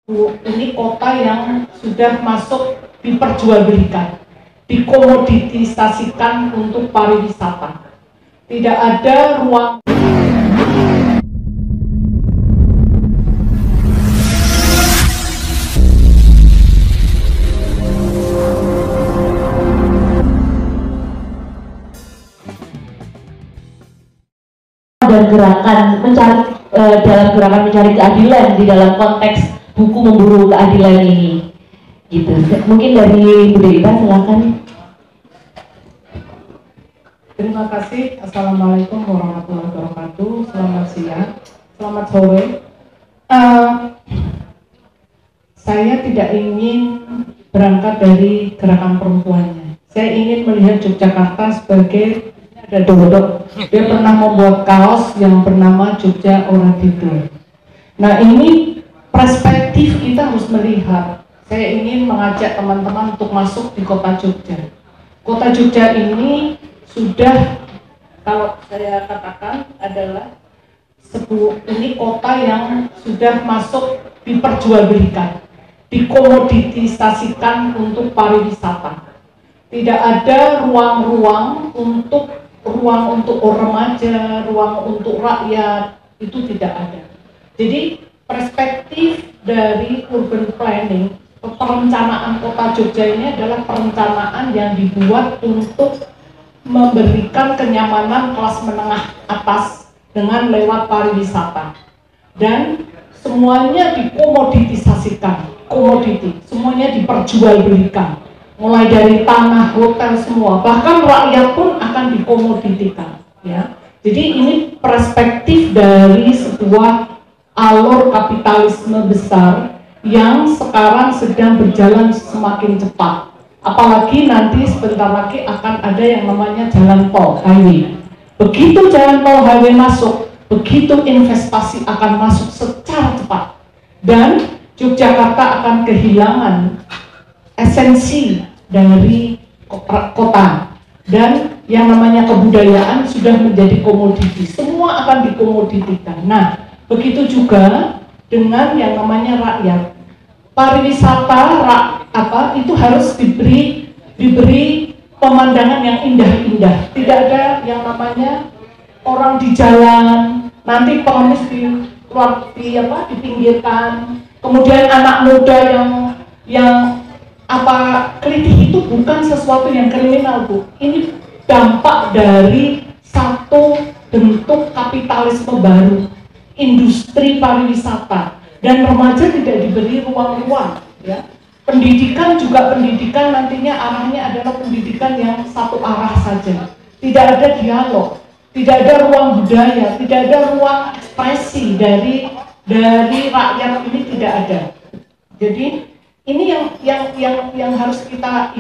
Ini kota yang sudah masuk diperjualbelikan, dikomoditisasikan untuk pariwisata. Tidak ada ruang. Dan gerakan mencari dalam gerakan mencari keadilan di dalam konteks buku memburu keadilan ini, gitu. Mungkin dari Bu Dita, silakan. Terima kasih. Assalamualaikum warahmatullahi wabarakatuh. Selamat siang, selamat sore. Saya tidak ingin berangkat dari gerakan perempuannya. Saya ingin melihat Yogyakarta sebagai ada Dodo. Dia pernah membuat kaos yang bernama Jogja Ora Didol. Nah, ini perspektif kita harus melihat. Saya ingin mengajak teman-teman untuk masuk di kota Jogja. Kota Jogja ini sudah, kalau saya katakan adalah ini kota yang sudah masuk diperjualbelikan, dikomoditisasikan untuk pariwisata. Tidak ada ruang untuk remaja, ruang untuk rakyat, itu tidak ada. Jadi perspektif dari urban planning, perencanaan kota Jogja ini adalah perencanaan yang dibuat untuk memberikan kenyamanan kelas menengah atas dengan lewat pariwisata. Dan semuanya dikomoditisasikan, komoditi, semuanya diperjualbelikan. Mulai dari tanah, hotel, semua, bahkan rakyat pun akan dikomoditikan, ya. Jadi ini perspektif dari sebuah alur kapitalisme besar yang sekarang sedang berjalan semakin cepat. Apalagi nanti sebentar lagi akan ada yang namanya jalan tol, highway. Begitu jalan tol highway masuk, begitu investasi akan masuk secara cepat. Dan Yogyakarta akan kehilangan esensi dari kota, dan yang namanya kebudayaan sudah menjadi komoditi, semua akan dikomoditikan. Nah, begitu juga dengan yang namanya rakyat. Pariwisata itu harus diberi pemandangan yang indah-indah. Tidak ada yang namanya orang di jalan, nanti pengemis dipinggirkan. Kemudian anak muda yang kelitih itu bukan sesuatu yang kriminal, Bu. Ini dampak dari satu bentuk kapitalisme baru, industri pariwisata, dan remaja tidak diberi ruang-ruang, ya. Pendidikan juga nantinya arahnya adalah pendidikan yang satu arah saja. Tidak ada dialog, tidak ada ruang budaya, tidak ada ruang ekspresi dari rakyat, ini tidak ada. Jadi ini yang harus kita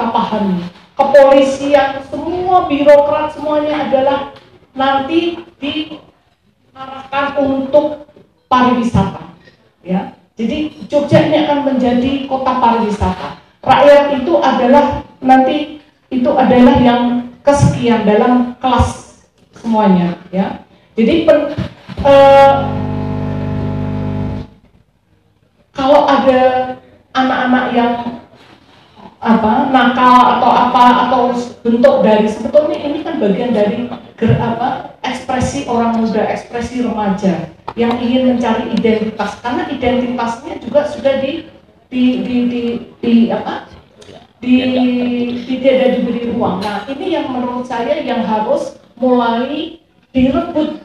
pahami. Kepolisian, semua birokrat, semuanya adalah nanti diarahkan untuk pariwisata, ya. Jadi Jogja ini akan menjadi kota pariwisata. Rakyat itu adalah yang kesekian dalam kelas semuanya, ya. Jadi kalau ada anak-anak yang nakal atau bentuk dari, sebetulnya ini kan bagian dari ekspresi orang muda, ekspresi remaja yang ingin mencari identitas, karena identitasnya juga sudah tidak diberi ruang. Nah, ini yang menurut saya yang harus mulai direbut,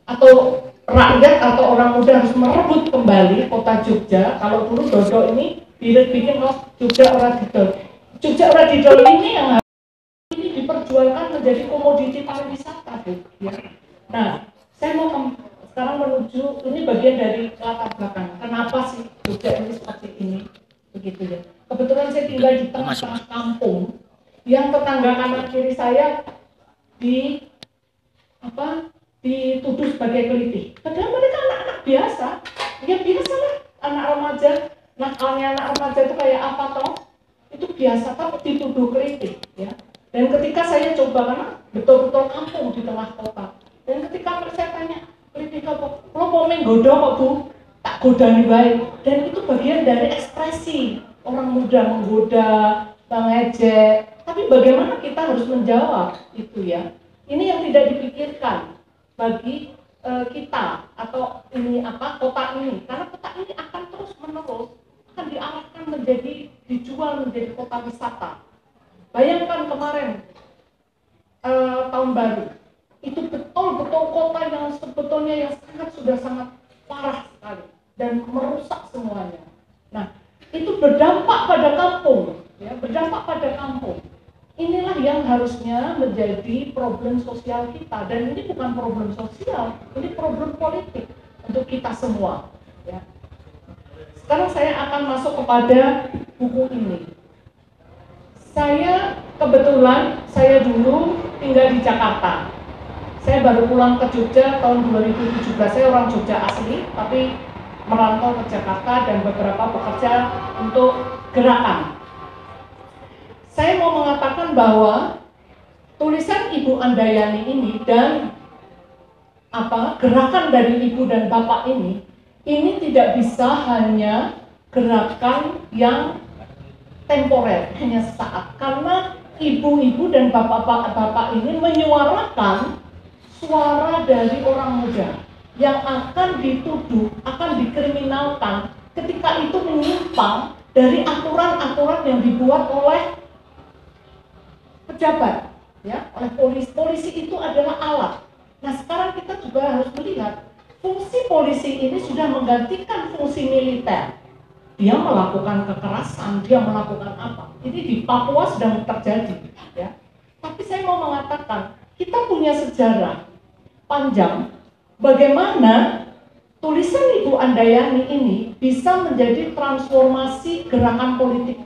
atau rakyat atau orang muda harus merebut kembali kota Jogja. Kalau dulu Dodo ini bikin Jogja Ora Didol. Jogja Ora Didol ini yang ini diperjualkan menjadi komoditi pariwisata, Bu, ya. Nah, saya mau sekarang menuju, ini bagian dari latar belakang. Kenapa sih Jogja ini seperti ini, begitu ya. Kebetulan saya tinggal di tengah-tengah kampung, yang tetangga kanan kiri saya dituduh sebagai kelitih. Padahal mereka anak-anak biasa, ya biasalah anak remaja. Nakalnya anak remaja itu kayak apa toh? Itu biasa, tapi dituduh kelitih, ya. Dan ketika saya coba, karena betul-betul kampung di tengah kota, dan ketika saya tanya, kelitih kok, lo mau menggoda kok, Bu? tak godani baik, dan itu bagian dari ekspresi orang muda menggoda, mengejek. Tapi bagaimana kita harus menjawab itu ya? Ini yang tidak dipikirkan bagi kita atau ini kota ini, karena kota ini akan terus menerus akan diarahkan dijual menjadi kota wisata. Bayangkan kemarin tahun baru itu betul-betul kota yang sebetulnya yang sudah sangat parah sekali dan merusak semuanya. Nah, itu berdampak pada kampung, ya, berdampak pada kampung. Inilah yang harusnya menjadi problem sosial kita, dan ini bukan problem sosial, ini problem politik untuk kita semua. Ya. Sekarang saya akan masuk kepada buku ini. Kebetulan saya dulu tinggal di Jakarta. Saya baru pulang ke Jogja tahun 2017. Saya orang Jogja asli, tapi merantau ke Jakarta dan beberapa bekerja untuk gerakan. Saya mau mengatakan bahwa tulisan Ibu Andayani ini dan gerakan dari Ibu dan Bapak ini tidak bisa hanya gerakan yang temporer, hanya sesaat, karena ibu-ibu dan bapak-bapak ini menyuarakan suara dari orang muda yang akan dituduh, akan dikriminalkan ketika itu menyimpang dari aturan-aturan yang dibuat oleh pejabat, ya, oleh polisi. Polisi itu adalah alat. Nah, sekarang kita juga harus melihat fungsi polisi ini sudah menggantikan fungsi militer. Dia melakukan kekerasan, dia melakukan apa? Ini di Papua sedang terjadi, ya. Tapi saya mau mengatakan kita punya sejarah panjang bagaimana tulisan Ibu Andayani ini bisa menjadi transformasi gerakan politik.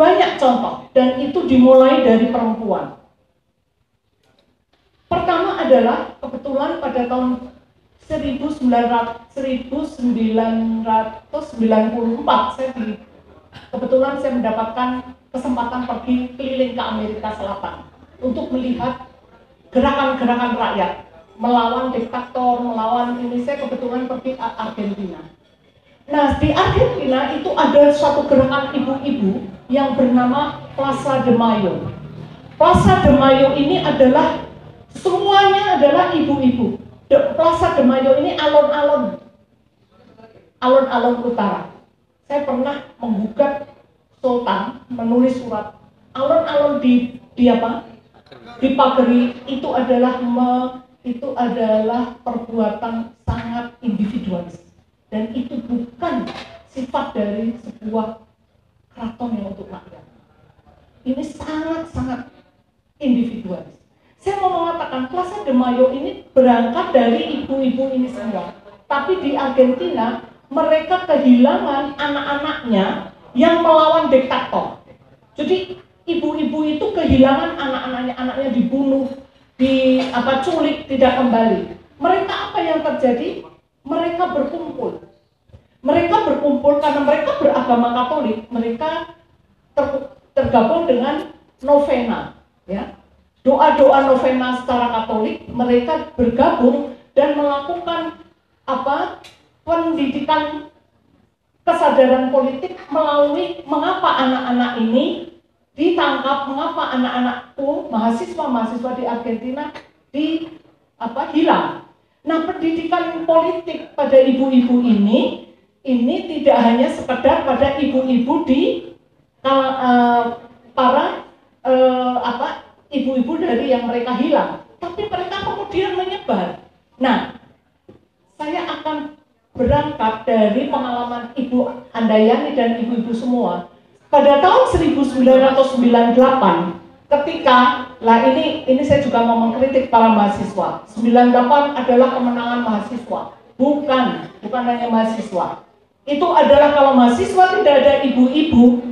Banyak contoh, dan itu dimulai dari perempuan. Pertama adalah kebetulan pada tahun 1994 kebetulan saya mendapatkan kesempatan pergi keliling ke Amerika Selatan untuk melihat gerakan-gerakan rakyat melawan diktator, melawan ini. Saya kebetulan pergi ke Argentina. Nah, di Argentina itu ada suatu gerakan ibu-ibu yang bernama Plaza de Mayo. Plaza de Mayo ini adalah semuanya adalah ibu-ibu. Plaza de Mayo ini alun-alun utara. Saya pernah menggugat Sultan, menulis surat. Alun-alun di Pageri itu adalah perbuatan sangat individualis. Dan itu bukan sifat dari sebuah keraton yang untuk rakyat. Ini sangat-sangat individualis. Saya mau mengatakan Plaza de Mayo ini berangkat dari ibu-ibu ini semua. Tapi di Argentina mereka kehilangan anak-anaknya yang melawan diktator. Jadi ibu-ibu itu kehilangan anak-anaknya, anaknya dibunuh, culik, tidak kembali. Mereka apa yang terjadi? Mereka berkumpul. Mereka berkumpul karena mereka beragama Katolik. Mereka tergabung dengan novena, ya. Doa-doa novena secara Katolik. Mereka bergabung dan melakukan pendidikan kesadaran politik melalui mengapa anak-anak ini ditangkap, mengapa anak-anakku, mahasiswa-mahasiswa di Argentina hilang. Nah, pendidikan politik pada ibu-ibu ini tidak hanya sekedar pada ibu-ibu di ibu-ibu dari yang mereka hilang, tapi mereka kemudian menyebar. Nah, saya akan berangkat dari pengalaman Ibu Andayani dan ibu-ibu semua. Pada tahun 1998, ketika ini saya juga mau mengkritik para mahasiswa. 98 adalah kemenangan mahasiswa, bukan hanya mahasiswa. Itu adalah kalau mahasiswa tidak ada ibu-ibu,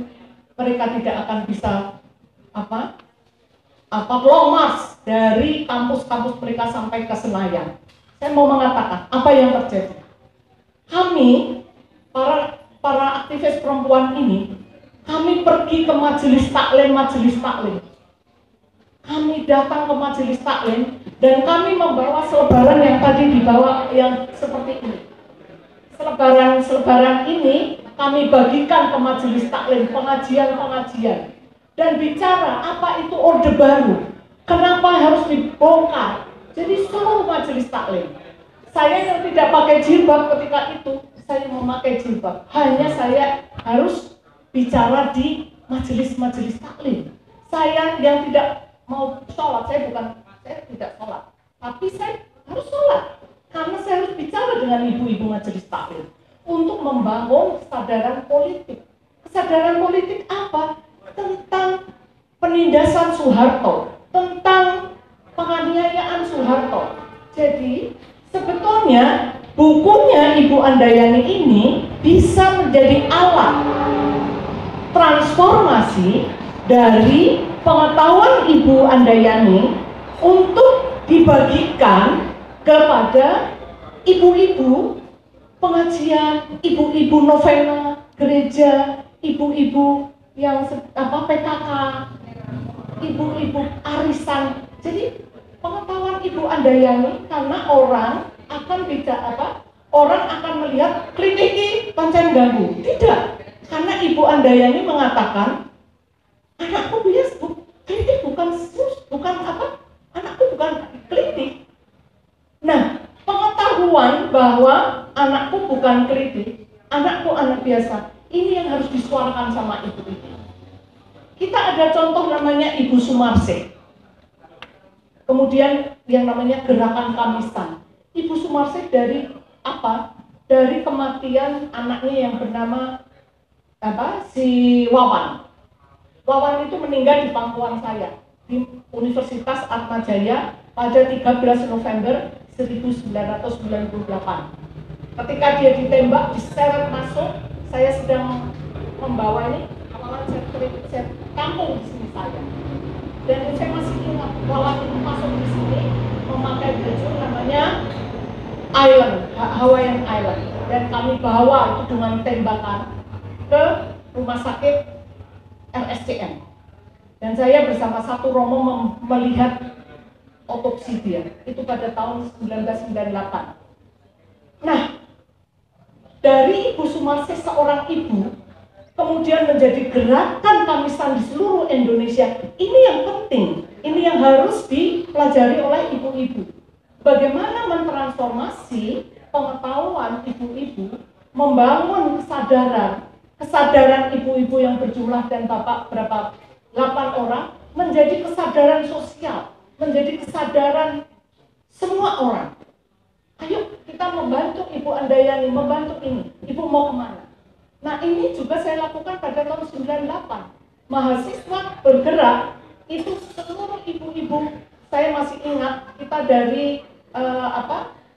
mereka tidak akan bisa long march dari kampus-kampus mereka sampai ke Senayan. Saya mau mengatakan apa yang terjadi. Kami para aktivis perempuan ini, kami pergi ke majelis taklim. Kami datang ke majelis taklim dan kami membawa selebaran yang tadi dibawa yang seperti ini. selebaran ini kami bagikan ke majelis taklim, pengajian-pengajian, dan bicara apa itu orde baru, kenapa harus dibongkar. Jadi seluruh majelis taklim, saya yang tidak pakai jilbab ketika itu, saya memakai jilbab, hanya saya harus bicara di majelis-majelis taklim. Saya yang tidak mau sholat, saya tidak sholat, tapi saya harus sholat karena saya harus bicara dengan ibu-ibu majelis taklim untuk membangun kesadaran politik. Kesadaran politik apa? Tentang penindasan Soeharto, tentang penganiayaan Soeharto. Jadi sebetulnya bukunya Ibu Andayani ini bisa menjadi alat transformasi dari pengetahuan Ibu Andayani untuk dibagikan kepada ibu-ibu pengajian, ibu-ibu novena gereja, ibu-ibu yang PKK, ibu-ibu arisan. Jadi pengetahuan Ibu Andayani, karena orang akan orang akan melihat kliniki pancen ganggu. Tidak, karena Ibu Andayani mengatakan anakku bias klinik anakku bukan klinik. Nah, pengetahuan bahwa anakku bukan klinik, anakku anak biasa, ini yang harus disuarakan sama ibu-ibu. Kita ada contoh namanya Ibu Sumarsih. Kemudian yang namanya Gerakan Kamisan. Ibu Sumarsih dari apa? Dari kematian anaknya yang bernama si Wawan. Wawan itu meninggal di pangkuan saya di Universitas Atmajaya pada 13 November 1998. Ketika dia ditembak, diseret masuk, saya sedang membawa ini amalan saya kampung di sini saya. Dan saya masih ingat Wawan itu masuk di sini memakai baju namanya Hawaiian Island, dan kami bawa itu dengan tembakan ke rumah sakit RSCM. Dan saya bersama satu romo melihat otopsi dia, itu pada tahun 1998. Nah, dari Ibu Sumarsih seorang ibu, kemudian menjadi gerakan Kamisan di seluruh Indonesia. Ini yang penting, ini yang harus dipelajari oleh ibu-ibu. Bagaimana mentransformasi pengetahuan ibu-ibu, membangun kesadaran ibu-ibu yang berjumlah dan bapak berapa 8 orang, menjadi kesadaran sosial, menjadi kesadaran semua orang. Ayo kita membantu Ibu Andayani, membantu ini. Ibu mau kemana? Nah, ini juga saya lakukan pada tahun 98. Mahasiswa bergerak, itu seluruh ibu-ibu, saya masih ingat, kita dari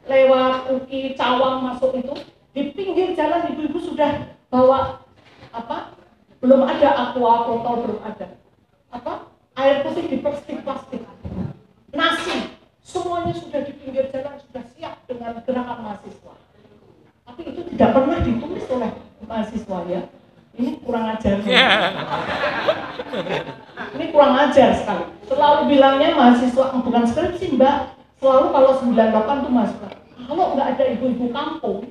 lewat UKI Cawang masuk itu, di pinggir jalan ibu-ibu sudah bawa belum ada aqua botol, belum ada air putih di plastik, nasi, semuanya sudah di pinggir jalan, sudah siap dengan gerakan mahasiswa. Tapi itu tidak pernah ditulis oleh mahasiswa, ya. Ini kurang ajar. Ini kurang ajar sekali. Selalu bilangnya mahasiswa bukan skripsi, Mbak. Selalu kalau 98 itu mahasiswa. Kalau nggak ada ibu-ibu kampung,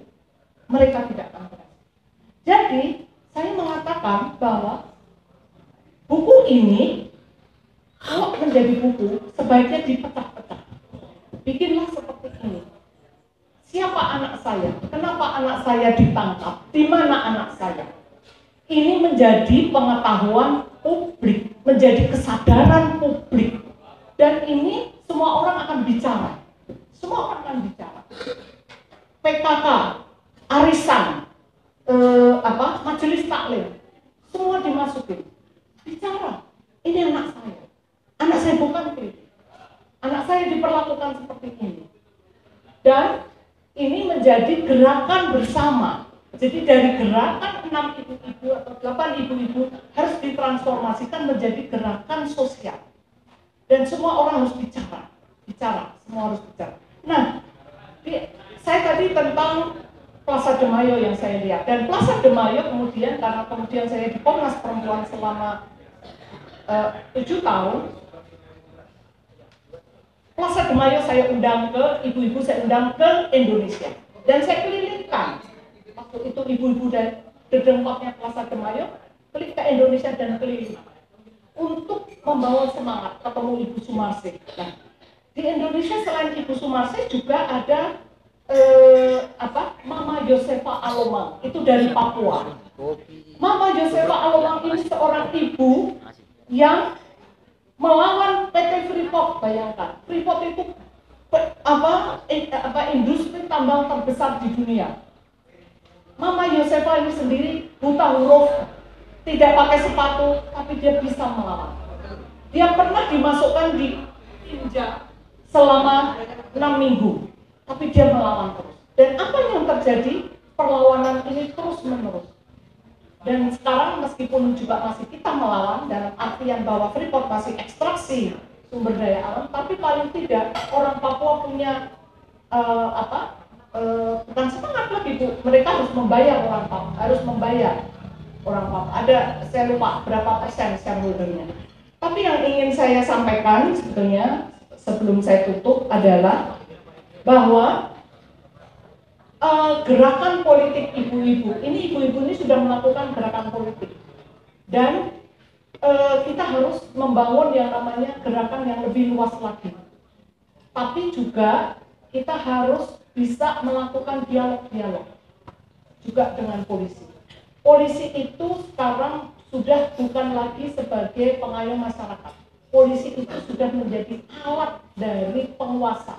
mereka tidak akan berhasil. Jadi saya mengatakan bahwa buku ini kalau menjadi buku sebaiknya dipecah-pecah. Bikinlah seperti ini. Siapa anak saya? Kenapa anak saya ditangkap? Di mana anak saya? Ini menjadi pengetahuan publik, menjadi kesadaran publik. Dan ini semua orang akan bicara. Semua orang akan bicara. PKK, arisan, majelis taklim, semua dimasukin. Bicara. Ini anak saya. Anak saya bukan kritik. Anak saya diperlakukan seperti ini. Dan ini menjadi gerakan bersama. Jadi dari gerakan 6 ibu-ibu atau 8 ibu-ibu harus ditransformasikan menjadi gerakan sosial. Dan semua orang harus bicara, semua harus bicara. Nah, saya tadi tentang Plaza de Mayo yang saya lihat. Dan Plaza de Mayo kemudian, karena kemudian saya di Komnas Perempuan selama 7 tahun, Plaza de Mayo saya undang ke ibu-ibu, saya undang ke Indonesia. Dan saya kelilingkan. Waktu untuk ibu-ibu dan dedengkotnya Plaza de Mayo, klik ke Indonesia dan keliling untuk membawa semangat ketemu Ibu Sumarsih. Nah, di Indonesia selain Ibu Sumarsih juga ada Mama Josefa Alomang, itu dari Papua. Mama Josefa Alomang ini seorang ibu yang melawan PT Freeport. Bayangkan, Freeport itu industri tambang terbesar di dunia. Mama Josefa ini sendiri buta huruf, tidak pakai sepatu, tapi dia bisa melawan. Dia pernah dimasukkan di penjara selama 6 minggu, tapi dia melawan terus. Dan apa yang terjadi? Perlawanan ini terus menerus. Dan sekarang meskipun juga masih kita melawan dalam artian bahwa Freeport masih ekstraksi sumber daya alam, tapi paling tidak orang Papua punya bukan semangat lagi Bu, mereka harus membayar orang Papua, Ada, saya lupa berapa persen shareholdernya. Tapi yang ingin saya sampaikan sebetulnya sebelum saya tutup adalah bahwa gerakan politik ibu-ibu ini sudah melakukan gerakan politik, dan kita harus membangun yang namanya gerakan yang lebih luas lagi. Tapi juga kita harus bisa melakukan dialog-dialog juga dengan polisi. Polisi itu sekarang sudah bukan lagi sebagai pengayom masyarakat. Polisi itu sudah menjadi alat dari penguasa,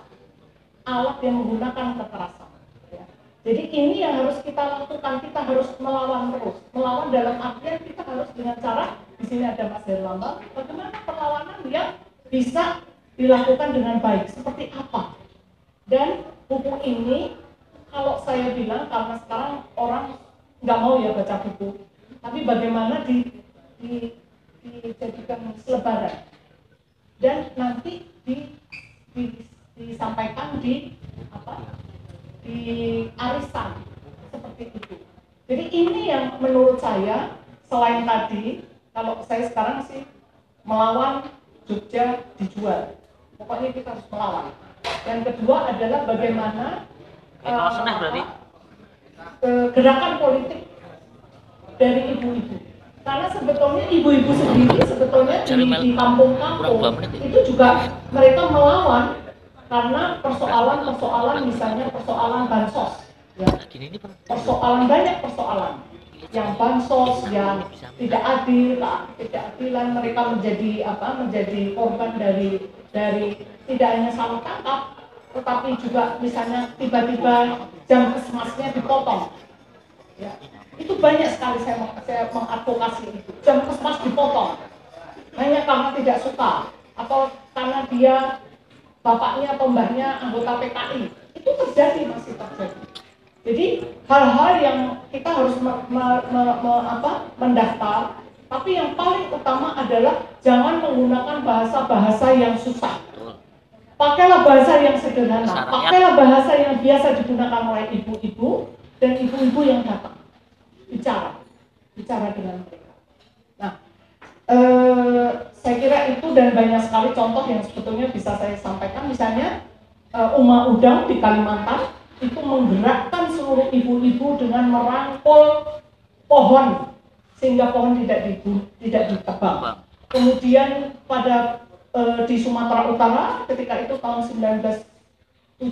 alat yang menggunakan kekerasan. Jadi ini yang harus kita lakukan, kita harus melawan terus. Melawan dalam artian kita harus dengan cara, di sini ada Mas Herlambang, bagaimana perlawanan yang bisa dilakukan dengan baik, seperti apa. Dan buku ini, kalau saya bilang, karena sekarang orang nggak mau ya baca buku, tapi bagaimana dijadikan selebaran. Dan nanti disampaikan di arisan seperti itu. Jadi ini yang menurut saya, selain tadi, kalau saya sekarang sih melawan Jogja dijual. Pokoknya kita harus melawan. Yang kedua adalah bagaimana gerakan politik dari ibu-ibu. Karena sebetulnya ibu-ibu sendiri sebetulnya di kampung-kampung itu juga mereka melawan karena persoalan misalnya persoalan bansos, ya. Banyak persoalan yang bansos yang tidak adil, ketidakadilan, mereka menjadi korban dari tidak hanya salah tangkap, tetapi juga misalnya tiba-tiba jam kesmasnya dipotong, ya. Itu banyak sekali saya mengadvokasi itu, jam kesmas dipotong hanya karena tidak suka atau karena dia bapaknya atau mbahnya anggota PKI, itu masih terjadi. Jadi hal-hal yang kita harus mendaftar, tapi yang paling utama adalah jangan menggunakan bahasa-bahasa yang susah. Pakailah bahasa yang sederhana, pakailah bahasa yang biasa digunakan oleh ibu-ibu dan ibu-ibu yang datang bicara dengan mereka. Nah, saya kira itu dan banyak sekali contoh yang sebetulnya bisa saya sampaikan. Misalnya Uma Udang di Kalimantan itu menggerakkan seluruh ibu-ibu dengan merangkul pohon sehingga pohon tidak ditebang. Kemudian pada di Sumatera Utara ketika itu tahun 1970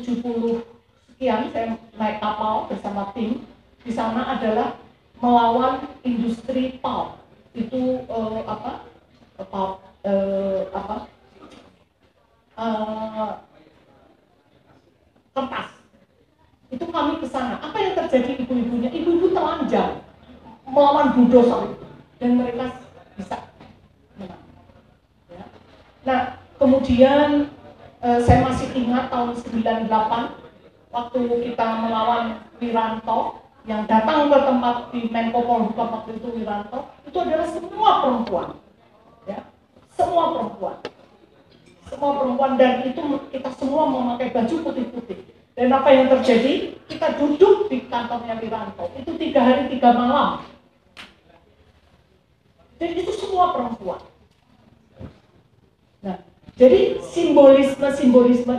sekian saya naik kapal bersama tim. Di sana adalah melawan industri pulp. Itu kertas. Itu kami ke sana. Apa yang terjadi ibu-ibunya? Ibu-ibu telanjang melawan bulldozer itu dan mereka bisa menang. Ya. Nah, kemudian saya masih ingat tahun 98 waktu kita melawan Wiranto yang datang ke tempat di Menko Polhukam waktu itu Wiranto, itu adalah semua perempuan. Ya. Semua perempuan dan itu kita semua memakai baju putih-putih. Dan apa yang terjadi? Kita duduk di kantornya Wiranto itu 3 hari 3 malam. Dan itu semua perempuan. Nah, jadi simbolisme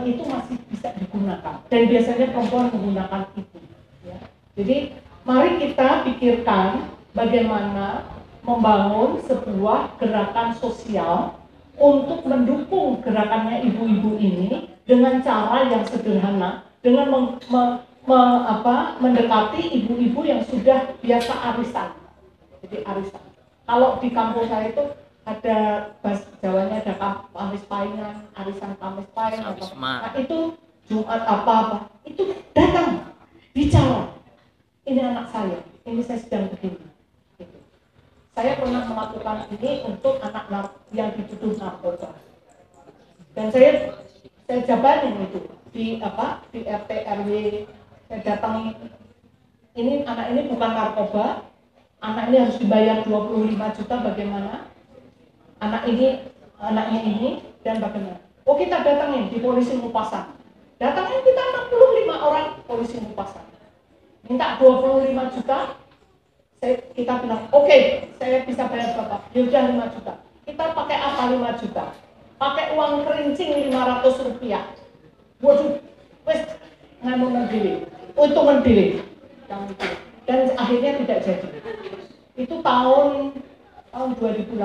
itu masih bisa digunakan dan biasanya perempuan menggunakan itu. Ya. Jadi mari kita pikirkan bagaimana membangun sebuah gerakan sosial untuk mendukung gerakannya ibu-ibu ini dengan cara yang sederhana, dengan mendekati ibu-ibu yang sudah biasa arisan. Jadi arisan. Kalau di kampung saya itu ada bahasa Jawanya ada Kamis Paingan, arisan Kamis Paingan. Nah itu Jumat apa-apa, itu datang bicara. Ini anak saya, ini saya sedang begini. Gitu. Saya pernah melakukan ini untuk anak yang dituduh narkoba. Dan saya jabanin itu di RT RW, saya datangi. Ini anak ini bukan narkoba, anak ini harus dibayar 25 juta bagaimana? Anaknya ini dan bagaimana? Oh kita datangin di polisi Ngupasan. Datangin kita 65 orang polisi Ngupasan. Minta 25 juta, kita bilang, oke, saya bisa bayar berapa? Yaudah 5 juta. Kita pakai apa 5 juta? Pakai uang kerincing 500 rupiah. Waduh, wes nganu mendiri, untung mendiri. Dan akhirnya tidak jadi. Itu tahun 2018.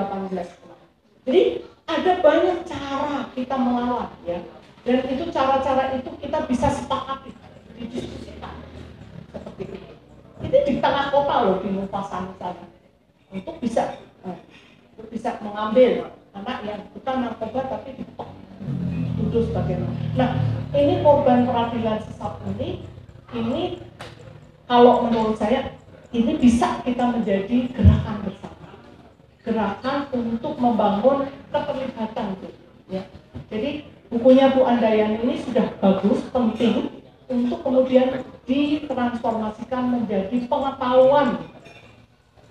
Jadi ada banyak cara kita melawan, ya. Dan itu cara-cara itu kita bisa sepakati, didiskusikan. Seperti itu. Ini di tengah kota loh, di Ngupasan sana. Untuk bisa mengambil anak yang bukan narkoba tapi ditok, tuduh sebagainya. Nah, ini korban peradilan sesat ini kalau menurut saya ini bisa kita menjadi gerakan bersama. Gerakan untuk membangun keterlibatan tuh, ya. Jadi bukunya Bu Andayani ini sudah bagus, penting untuk kemudian ditransformasikan menjadi pengetahuan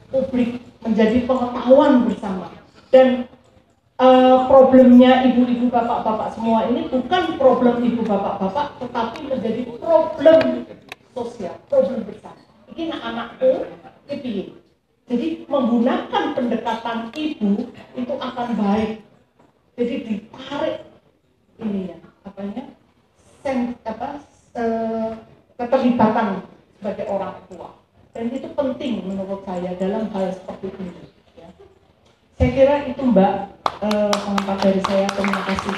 publik, menjadi pengetahuan bersama. Dan problemnya ibu-ibu bapak-bapak semua ini bukan problem ibu bapak-bapak, tetapi menjadi problem sosial, problem bersama. Ini anakku, ini. Jadi menggunakan pendekatan ibu itu akan baik. Jadi ditarik ini ya, keterlibatan sebagai orang tua. Dan itu penting menurut saya dalam hal seperti ini. Ya. Saya kira itu Mbak, pendapat dari saya. Terima kasih.